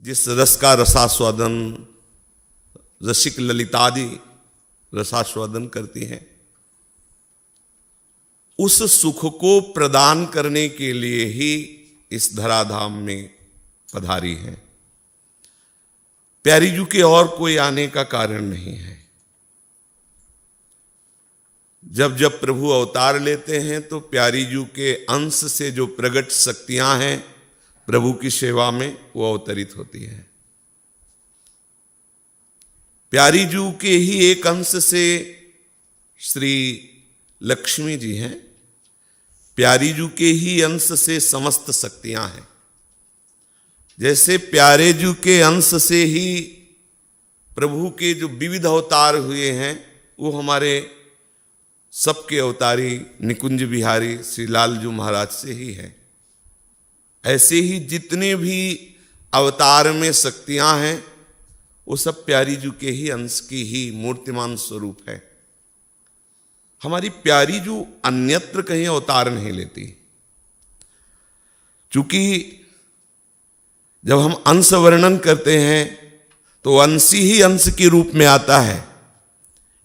जिस रस का रसास्वादन रसिक ललितादि रसास्वादन करती हैं, उस सुख को प्रदान करने के लिए ही इस धराधाम में पधारी है। प्यारी जू के और कोई आने का कारण नहीं है। जब जब प्रभु अवतार लेते हैं तो प्यारी जू के अंश से जो प्रकट शक्तियां हैं प्रभु की सेवा में, वो अवतरित होती है। प्यारी जू के ही एक अंश से श्री लक्ष्मी जी हैं, प्यारी जू के ही अंश से समस्त शक्तियां हैं। जैसे प्यारे जू के अंश से ही प्रभु के जो विविध अवतार हुए हैं वो हमारे सबके अवतारी निकुंज बिहारी श्री लालजू महाराज से ही है। ऐसे ही जितने भी अवतार में शक्तियां हैं वो सब प्यारी जू के ही अंश की ही मूर्तिमान स्वरूप है। हमारी प्यारी जू अन्यत्र कहीं अवतार नहीं लेती, क्योंकि जब हम अंश वर्णन करते हैं तो अंशी ही अंश के रूप में आता है।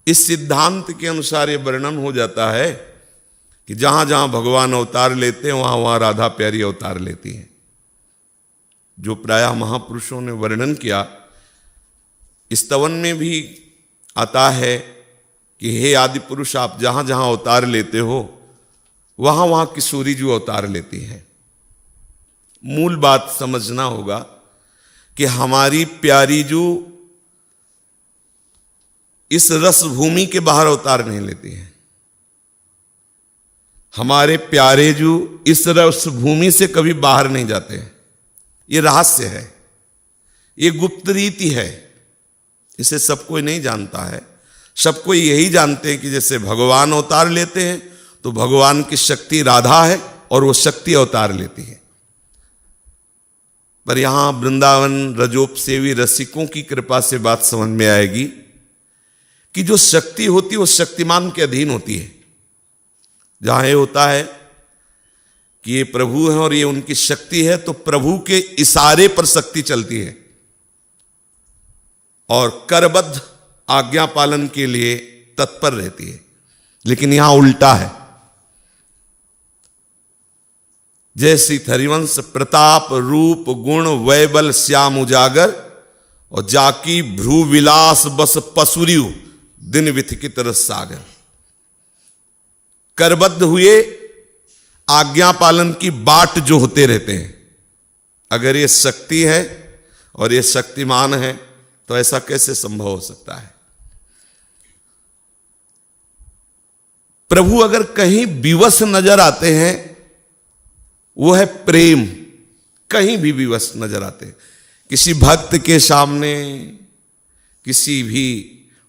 इस सिद्धांत के अनुसार ये वर्णन हो जाता है कि जहां जहां भगवान अवतार लेते हैं वहां वहां राधा प्यारी अवतार लेती हैं। जो प्रायः महापुरुषों ने वर्णन किया, स्तवन में भी आता है कि हे आदि पुरुष, आप जहां जहां अवतार लेते हो वहां वहां किशोरी जू अवतार लेती है। मूल बात समझना होगा कि हमारी प्यारी जू इस रस भूमि के बाहर अवतार नहीं लेती है। हमारे प्यारे जू इस रस भूमि से कभी बाहर नहीं जाते हैं। ये रहस्य है, ये गुप्त रीति है, इसे सब कोई नहीं जानता है। सब कोई यही जानते हैं कि जैसे भगवान अवतार लेते हैं तो भगवान की शक्ति राधा है और वो शक्ति अवतार लेती है। पर यहां वृंदावन रजोपसेवी रसिकों की कृपा से बात समझ में आएगी कि जो शक्ति होती है वो शक्तिमान के अधीन होती है। जहां ये होता है कि ये प्रभु है और ये उनकी शक्ति है, तो प्रभु के इशारे पर शक्ति चलती है और करबद्ध आज्ञा पालन के लिए तत्पर रहती है। लेकिन यहां उल्टा है। जैसी हरिवंश प्रताप रूप गुण वैबल श्याम उजागर और जाकी भ्रू विलास बस पसुरियु दिन विथिकित रस सागर। करबद्ध हुए आज्ञा पालन की बाट जो होते रहते हैं। अगर ये शक्ति है और ये शक्तिमान है तो ऐसा कैसे संभव हो सकता है? प्रभु अगर कहीं विवश नजर आते हैं वो है प्रेम। कहीं भी विवश नजर आते हैं, किसी भक्त के सामने, किसी भी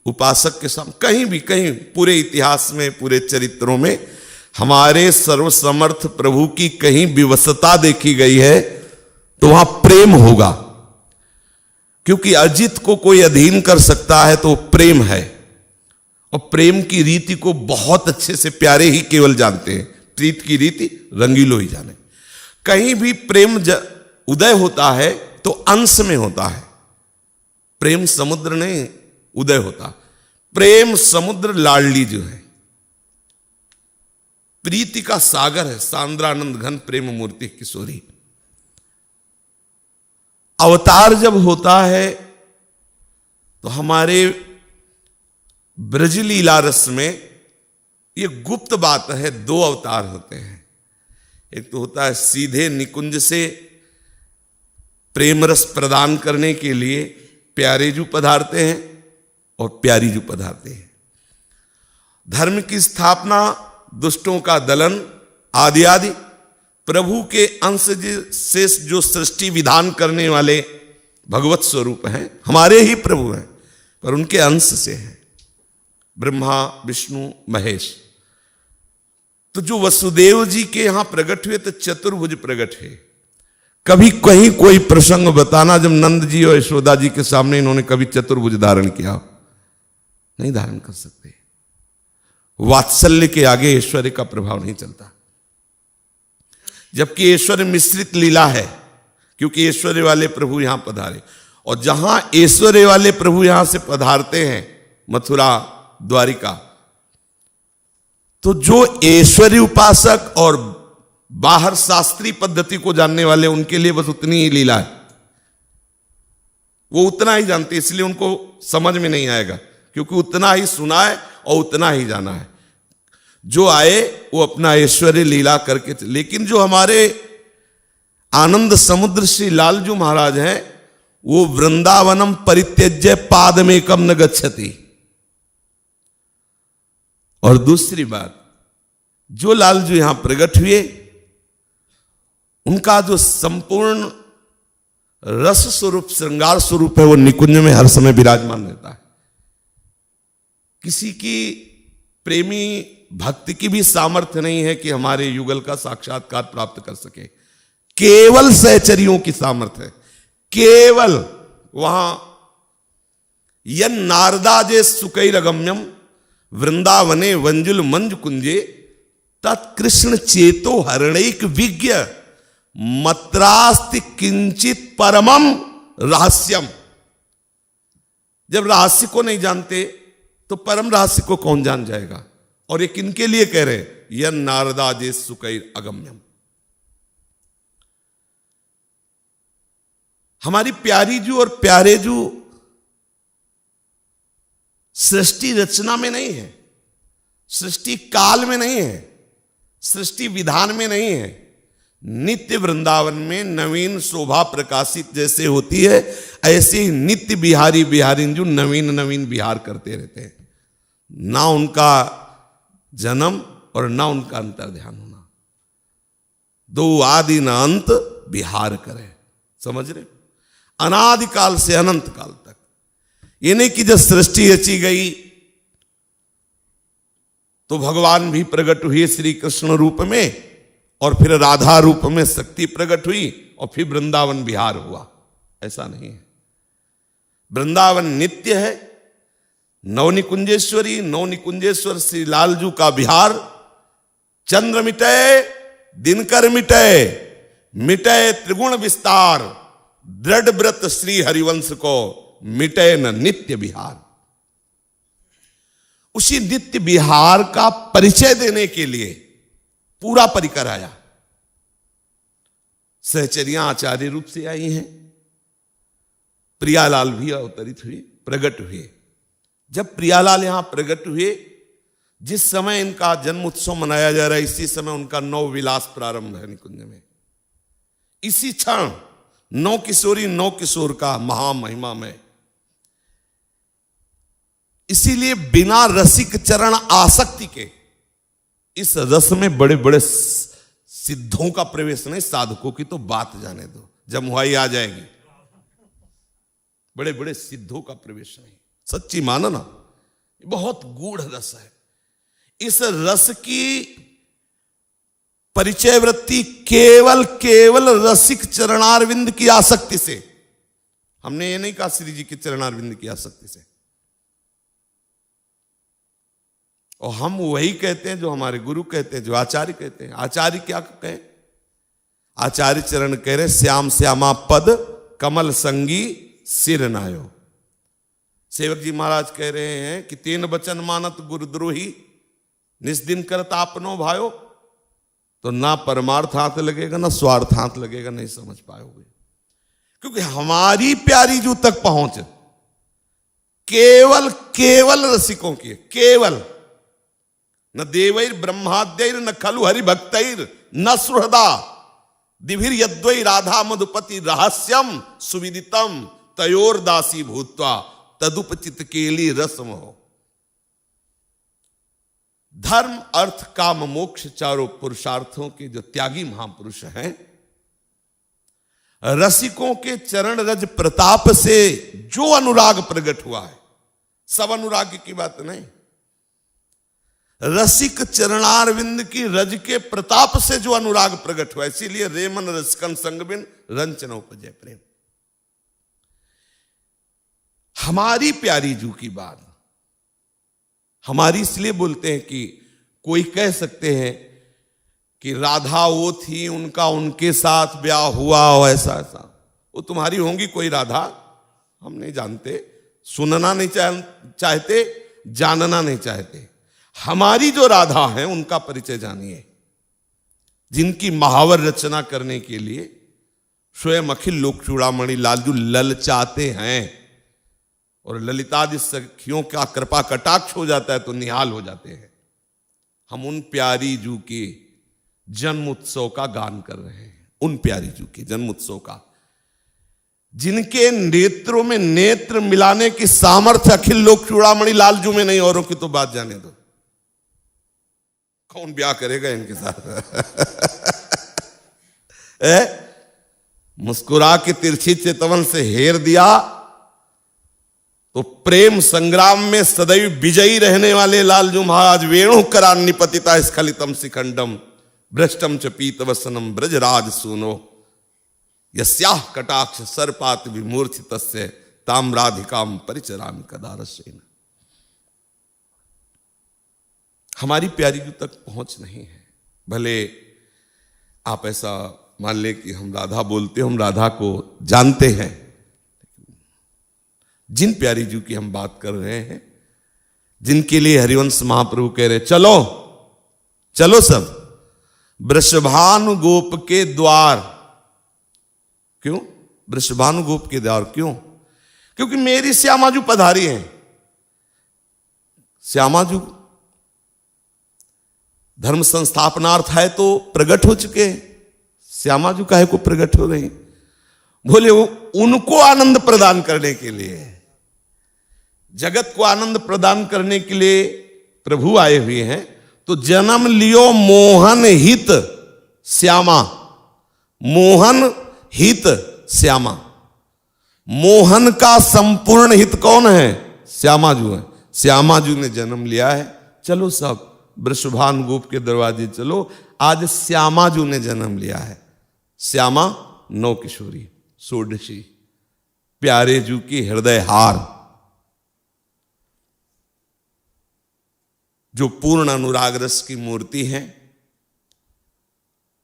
उपासक के सामने, कहीं भी, कहीं पूरे इतिहास में, पूरे चरित्रों में हमारे सर्वसमर्थ प्रभु की कहीं विवशता देखी गई है तो वहां प्रेम होगा। क्योंकि अजित को कोई अधीन कर सकता है तो प्रेम है, और प्रेम की रीति को बहुत अच्छे से प्यारे ही केवल जानते हैं। प्रीत की रीति रंगीलो ही जाने। कहीं भी प्रेम उदय होता है तो अंश में होता है। प्रेम समुद्र नहीं उदय होता। प्रेम समुद्र लाडली जो है, प्रीति का सागर है, सांद्रानंद घन प्रेम मूर्ति किशोरी। अवतार जब होता है तो हमारे ब्रजलीला रस में ये गुप्त बात है, दो अवतार होते हैं। एक तो होता है सीधे निकुंज से प्रेम रस प्रदान करने के लिए प्यारे जू पधारते हैं और प्यारी जू पधारते हैं। धर्म की स्थापना, दुष्टों का दलन आदि आदि प्रभु के अंश से जो सृष्टि विधान करने वाले भगवत स्वरूप हैं, हमारे ही प्रभु हैं, पर उनके अंश से हैं ब्रह्मा विष्णु महेश। तो जो वसुदेव जी के यहां प्रकट हुए तो चतुर्भुज प्रकट है। कभी कहीं कोई प्रसंग बताना जब नंद जी और यशोदा जी के सामने इन्होंने कभी चतुर्भुज धारण किया? नहीं धारण कर सकते। वात्सल्य के आगे ऐश्वर्य का प्रभाव नहीं चलता। जबकि ऐश्वर्य मिश्रित लीला है, क्योंकि ऐश्वर्य वाले प्रभु यहां पधारे। और जहां ऐश्वर्य वाले प्रभु यहां से पधारते हैं, मथुरा, द्वारिका, तो जो ऐश्वर्य उपासक और बाहर शास्त्रीय पद्धति को जानने वाले, उनके लिए बस उतनी ही लीला है, वो उतना ही जानते, इसलिए उनको समझ में नहीं आएगा, क्योंकि उतना ही सुना है और उतना ही जाना है। जो आए वो अपना ऐश्वर्य लीला करके। लेकिन जो हमारे आनंद समुद्र श्री लालजू महाराज हैं, वो वृंदावनम परित्यज्य पादमेकम न गच्छति। और दूसरी बात, जो लालजू यहां प्रकट हुए, उनका जो संपूर्ण रस स्वरूप, श्रृंगार स्वरूप है, वो निकुंज में हर समय विराजमान रहता है। किसी की प्रेमी भक्ति की भी सामर्थ्य नहीं है कि हमारे युगल का साक्षात्कार प्राप्त कर सके, केवल सहचरियों की सामर्थ्य है। केवल वहां यन नारदाजे सुकैरगम्यम वृंदावने वंजुल मंज कुंजे तत्कृष्ण चेतो हरणैक विज्ञ मत्रास्ति किंचित परमम रहस्यम। जब रहस्य को नहीं जानते तो परम रहस्य को कौन जान जाएगा। और ये किनके लिए कह रहे हैं? यन नारदाजे सुकैर अगम्यम। हमारी प्यारी जू और प्यारे जू सृष्टि रचना में नहीं है, सृष्टि काल में नहीं है, सृष्टि विधान में नहीं है। नित्य वृंदावन में नवीन शोभा प्रकाशित जैसे होती है, ऐसे ही नित्य बिहारी बिहारिन जो नवीन नवीन बिहार करते रहते हैं। ना उनका जन्म और ना उनका अंतर ध्यान होना, दो आदि न अंत बिहार करे। समझ रहे? अनादिकाल से अनंत काल तक। ये नहीं कि जब सृष्टि रची गई तो भगवान भी प्रकट हुए श्री कृष्ण रूप में, और फिर राधा रूप में शक्ति प्रकट हुई, और फिर वृंदावन विहार हुआ। ऐसा नहीं है। वृंदावन नित्य है। नवनिकुंजेश्वरी, नवनिकुंजेश्वर श्री लालजू का विहार, चंद्र मिटय दिनकर मिटय, मिटय त्रिगुण विस्तार, दृढ़ व्रत श्री हरिवंश को मिटय न नित्य विहार। उसी नित्य विहार का परिचय देने के लिए पूरा परिकर आया। सहचरियां आचार्य रूप से आई हैं, प्रियालाल भी अवतरित हुए, प्रकट हुए। जब प्रियालाल यहां प्रकट हुए, जिस समय इनका जन्म उत्सव मनाया जा रहा है, इसी समय उनका नव विलास प्रारंभ है निकुंज में। इसी क्षण नौ किशोरी नौ किशोर का महामहिमा में। इसीलिए बिना रसिक चरण आसक्ति के इस रस में बड़े बड़े सिद्धों का प्रवेश नहीं, साधकों की तो बात जाने दो, जमुआई आ जाएगी। बड़े बड़े सिद्धों का प्रवेश नहीं। सच्ची मानो ना, बहुत गूढ़ रस है। इस रस की परिचय वृत्ति केवल केवल रसिक चरणारविंद की आसक्ति से। हमने ये नहीं कहा श्री जी के चरणारविंद की आसक्ति से। और हम वही कहते हैं जो हमारे गुरु कहते हैं, जो आचार्य कहते हैं। आचार्य क्या कहें? आचार्य चरण कह रहे श्याम श्यामा पद कमल संगी सिर नायो। सेवक जी महाराज कह रहे हैं कि तीन वचन मानत गुरुद्रोही निस्दिन करत आपनो भायो। तो ना परमार्थ हाथ लगेगा ना स्वार्थ हाथ लगेगा, नहीं समझ पाओगे। क्योंकि हमारी प्यारी जू तक पहुंच केवल केवल रसिकों की है। केवल न देवैर ब्रह्माद्यैर न खलु हरि भक्तैर न सुहृदा दिभिर यद्वै राधा मधुपति रहस्यम सुविदितम तयोर दासी भूत्वा तदुपचित केली रसम हो। धर्म अर्थ काम मोक्ष चारों पुरुषार्थों के जो त्यागी महापुरुष हैं, रसिकों के चरण रज प्रताप से जो अनुराग प्रकट हुआ है, सब अनुराग की बात नहीं, रसिक चरणारविंद की रज के प्रताप से जो अनुराग प्रकट हुआ, इसीलिए रेमन रसिकन संगबिन रंचन उपजय प्रेम। हमारी प्यारी जू की बात हमारी इसलिए बोलते हैं कि कोई कह सकते हैं कि राधा वो थी, उनका उनके साथ ब्याह हुआ हो, ऐसा ऐसा। वो तुम्हारी होंगी कोई राधा, हम नहीं जानते, सुनना नहीं चाहते, जानना नहीं चाहते। हमारी जो राधा है उनका परिचय जानिए, जिनकी महावर रचना करने के लिए स्वयं अखिल लोक चूड़ामणि लालजू ललचाते हैं, और ललितादि सखियों का कृपा कटाक्ष हो जाता है तो निहाल हो जाते हैं। हम उन प्यारी जू के जन्म उत्सव का गान कर रहे हैं, उन प्यारी जू के जन्म उत्सव का, जिनके नेत्रों में नेत्र मिलाने की सामर्थ्य अखिल लोक चूड़ामणि लालजू में नहीं, औरों की तो बात जाने दो, कौन ब्याह करेगा इनके साथ। मुस्कुरा के तिरछी चितवन से हेर दिया तो प्रेम संग्राम में सदैव विजयी रहने वाले लालजू महाराज वेणु करान्निपतिता स्खलितम शिखंडम भ्रष्टम च पीतवसनम ब्रजराज सूनो यस्याह कटाक्ष सर्पात विमूर्छितस्य ताम्राधिकाम परिचरामि कदारसेन। हमारी प्यारी जू तक पहुंच नहीं है। भले आप ऐसा मान ले कि हम राधा बोलते, हम राधा को जानते हैं, जिन प्यारी जू की हम बात कर रहे हैं, जिनके लिए हरिवंश महाप्रभु कह रहे चलो चलो सब वृषभानु गोप के द्वार। क्यों वृषभानु गोप के द्वार? क्यों? क्योंकि मेरी श्यामाजू पधारी हैं। श्यामाजू धर्म संस्थापनार्थ है तो प्रकट हो चुके हैं। श्यामाजू काहे को प्रकट हो रही? बोले वो उनको आनंद प्रदान करने के लिए, जगत को आनंद प्रदान करने के लिए प्रभु आए हुए हैं। तो जन्म लियो मोहन हित श्यामा, मोहन हित श्यामा। मोहन का संपूर्ण हित कौन है? श्यामाजू है। श्यामाजू ने जन्म लिया है। चलो सब वृषभानु गोप के दरवाजे चलो, आज श्यामाजू ने जन्म लिया है। श्यामा नौ किशोरी षोडशी, प्यारे जू की हृदय हार, जो पूर्ण अनुराग रस की मूर्ति है,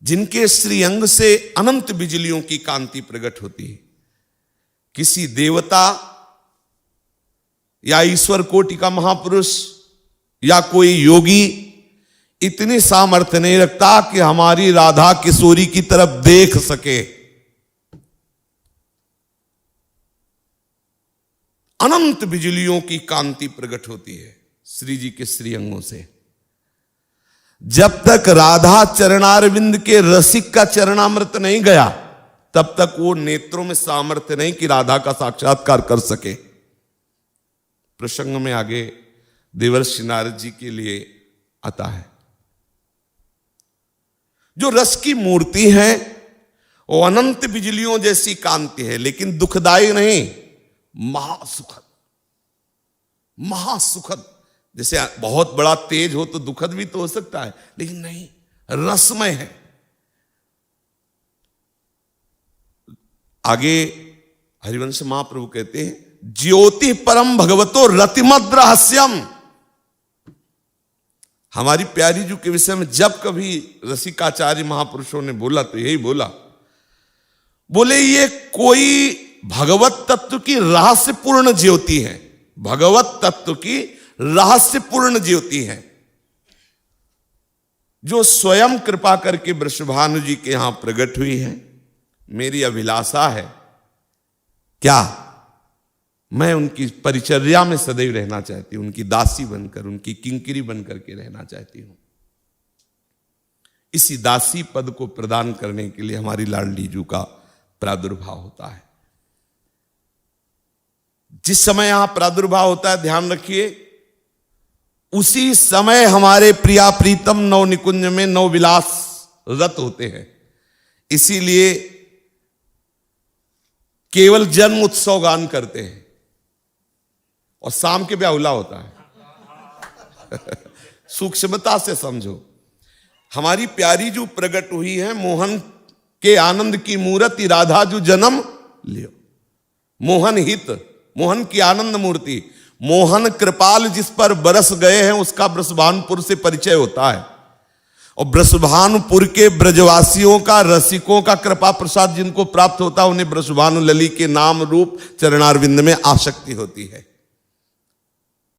जिनके श्रीअंग से अनंत बिजलियों की कांति प्रकट होती है। किसी देवता या ईश्वर कोटि का महापुरुष या कोई योगी इतनी सामर्थ्य नहीं रखता कि हमारी राधा किशोरी की तरफ देख सके। अनंत बिजलियों की कांति प्रकट होती है श्री जी के श्रीअंगों से। जब तक राधा चरणारविंद के रसिक का चरणामृत नहीं गया, तब तक वो नेत्रों में सामर्थ्य नहीं कि राधा का साक्षात्कार कर सके। प्रसंग में आगे देवर्षि नारद जी के लिए आता है। जो रस की मूर्ति है वो अनंत बिजलियों जैसी कांति है, लेकिन दुखदायी नहीं, महासुखद। महासुखद, जैसे बहुत बड़ा तेज हो तो दुखद भी तो हो सकता है, लेकिन नहीं, रसमय है। आगे हरिवंश महाप्रभु कहते हैं, ज्योति परम भगवतो रतिमद रहस्यम। हमारी प्यारी जू के विषय में जब कभी रसिकाचार्य महापुरुषों ने बोला तो यही बोला, बोले ये कोई भगवत तत्व की रहस्यपूर्ण ज्योति है। भगवत तत्व की रहस्यपूर्ण ज्योति है, जो स्वयं कृपा करके वृषभानु जी के यहां प्रकट हुई है। मेरी अभिलाषा है क्या, मैं उनकी परिचर्या में सदैव रहना चाहती हूं, उनकी दासी बनकर, उनकी किंकिरी बनकर के रहना चाहती हूं। इसी दासी पद को प्रदान करने के लिए हमारी लाडली जू का प्रादुर्भाव होता है। जिस समय यहां प्रादुर्भाव होता है, ध्यान रखिए, उसी समय हमारे प्रिया प्रीतम नव निकुंज में नव विलास रत होते हैं। इसीलिए केवल जन्म उत्सव गान करते हैं और शाम के ब्याहुला होता है। सूक्ष्मता से समझो। हमारी प्यारी जो प्रकट हुई है, मोहन के आनंद की मूर्ति राधा जो जन्म लियो, मोहन हित, मोहन की आनंद मूर्ति, मोहन कृपाल जिस पर बरस गए हैं उसका वृषभानुपुर से परिचय होता है। और ब्रजभानुपुर के ब्रजवासियों का, रसिकों का कृपा प्रसाद जिनको प्राप्त होता है, उन्हें ब्रजभानु लली के नाम रूप चरणारविंद में आसक्ति होती है।